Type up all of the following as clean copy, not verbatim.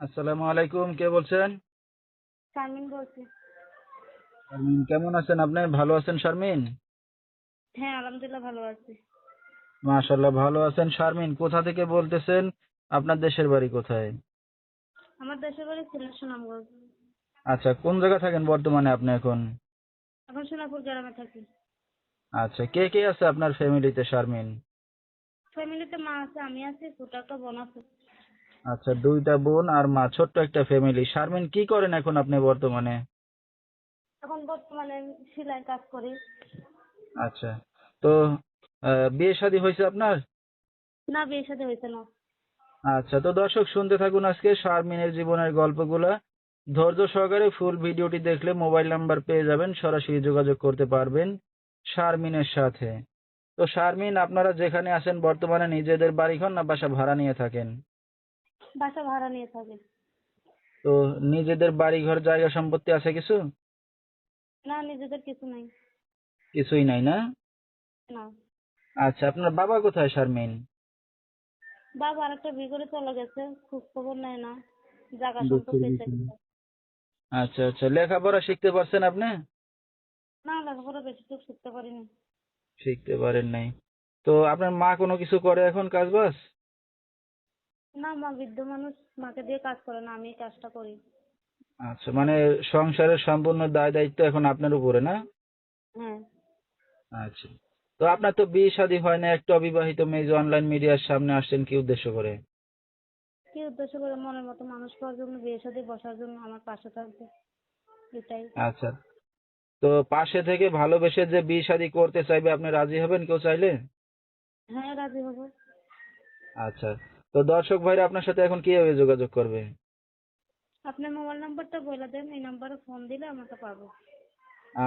আসসালামু আলাইকুম, কে বলছেন? শারমিন বলছি। শারমিন, কেমন আছেন আপনি? ভালো আছেন শারমিন? হ্যাঁ, আলহামদুলিল্লাহ ভালো আছি। মাশাআল্লাহ, ভালো আছেন। শারমিন, কোথা থেকে বলতেছেন? আপনার দেশের বাড়ি কোথায়? আমার দেশের বাড়ি সিলেট সুনামগঞ্জ। আচ্ছা, কোন জায়গা থাকেন বর্তমানে আপনি এখন? এখন সোনাপুর গ্রামে থাকি। আচ্ছা, কে কে আছে আপনার ফ্যামিলিতে শারমিন? ফ্যামিলিতে মা আছে, আমি আছি, ছোট একটা বোন আছে। আচ্ছা, দুইটা বোন আর মা, ছোট্ট একটা ফ্যামিলি। শারমিন, কি করেন এখন আপনি বর্তমানে? এখন বর্তমানে সেলাই কাজ করি। আচ্ছা, তো বিয়ে শাদী হয়েছে আপনার? না, বিয়ে শাদী হয়েছে না। আচ্ছা, তো দর্শক শুনতে থাকুন আজকে শারমিনের জীবনের গল্পগুলা। ধৈর্য সহকারে ফুল ভিডিওটি দেখলে মোবাইল নাম্বার পেয়ে যাবেন, সরাসরি যোগাযোগ করতে পারবেন শারমিনের সাথে। তো শারমিন, আপনারা যেখানে আছেন বর্তমানে নিজেদের বাড়িঘর না বাসা ভাড়া নিয়ে থাকেন? বাসা ভাড়া নিয়ে থাকি। তো নিজেদের বাড়িঘর জায়গা সম্পত্তি আছে কিছু? না, নিজেদের কিছু নাই। কিছুই নাই না? না। আচ্ছা, আপনার বাবা কোথায় শারমিন? বাবা আরেকটা বিয়ে করে চলে গেছে, খোঁজ খবর নেয় না। জায়গা দুঃখের সম্পত্তি বিষয়। চাইছে। আচ্ছা আচ্ছা, লেখাপড়া শিখতে পারছেন আপনি? না, লেখাপড়া বেশি দূর শিখতে পারিনি। শিখতে পারেন নাই। তো আপনার মা কোনো কিছু করে এখন কাজ বাজ? না, মা বৃদ্ধ মানুষ, মাকে দিয়ে কাজ করে না, আমি এই কাজটা করি। আচ্ছা, মানে সংসারের সম্পূর্ণ দায় দায়িত্ব এখন আপনার উপরে না? হ্যাঁ। আচ্ছা, তো আপনার তো বিয়ে শাদী হয় না, একটা অবিবাহিত মেয়ে যে অনলাইন মিডিয়ার সামনে আসছেন কি উদ্দেশ্য করে? কি উদ্দেশ্য করে? মনের মতো মানুষ পাওয়ার জন্য, বিয়ে শাদী বসার জন্য, আমার পাশে থাকবে, এটাই। আচ্ছা, তো পাশে থেকে ভালোবেসে যে বিয়ে শাদী করতে চাইবে আপনি রাজি হবেন কেউ চাইলে? হ্যাঁ, রাজি হবো। আচ্ছা, তো দর্শক ভাইরা আপনার সাথে এখন কিভাবে যোগাযোগ করবে? আপনার মোবাইল নাম্বারটা বলে দেন, এই নাম্বারে ফোন দিলে আমাকে পাবো।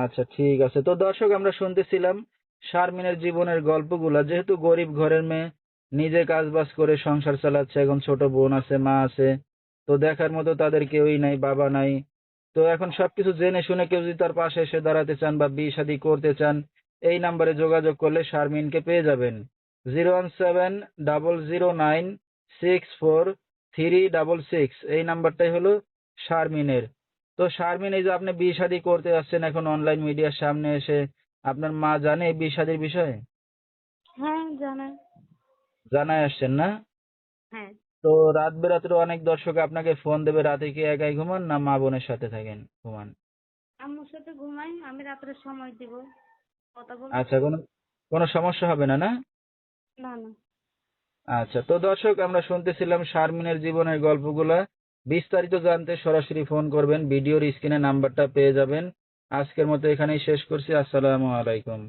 আচ্ছা, ঠিক আছে। তো দর্শক, আমরা শুনতেছিলাম শারমিনের জীবনের গল্পগুলা। যেহেতু গরিব ঘরের মেয়ে, নিজে কাজ বাজ করে সংসার চালাচ্ছে, এখন ছোট বোন আছে, মা আছে, তো দেখার মতো তাদের কেউই নাই, বাবা নাই। তো এখন সবকিছু জেনে শুনে কেউ যদি তার পাশে এসে দাঁড়াতে চান বা বিয়ে শাদী করতে চান, এই নাম্বারে যোগাযোগ করলে শারমিনকে পেয়ে যাবেন। 01700964366, এই নাম্বারটাই হলো শারমিনের। তো শারমিন, এই যে আপনি বিয়ে শাদী করতে যাচ্ছেন এখন অনলাইন মিডিয়ার সামনে এসে, আপনার মা জানে এই বিয়ে শাদীর বিষয়ে? হ্যাঁ, জানাই। জানায় আসছেন না? হ্যাঁ। তো রাত বেরাত্রে অনেক দর্শক আপনাকে ফোন দেবে, রাতে কি একাই ঘুমান না মা বোনের সাথে থাকেন ঘুমান? আম্মুর সাথে ঘুমাই, আমি রাত্রে সময় দিব, কথা বলবো। আচ্ছা, কোনো কোনো সমস্যা হবে না না? না, না। আচ্ছা, তো দর্শক, আমরা শুনতেছিলাম শারমিনের জীবনের গল্পগুলা। বিস্তারিত জানতে সরাসরি ফোন করবেন, ভিডিওর স্ক্রিনে নাম্বারটা পেয়ে যাবেন। আজকের মতো এখানেই শেষ করছি। আসসালামু আলাইকুম।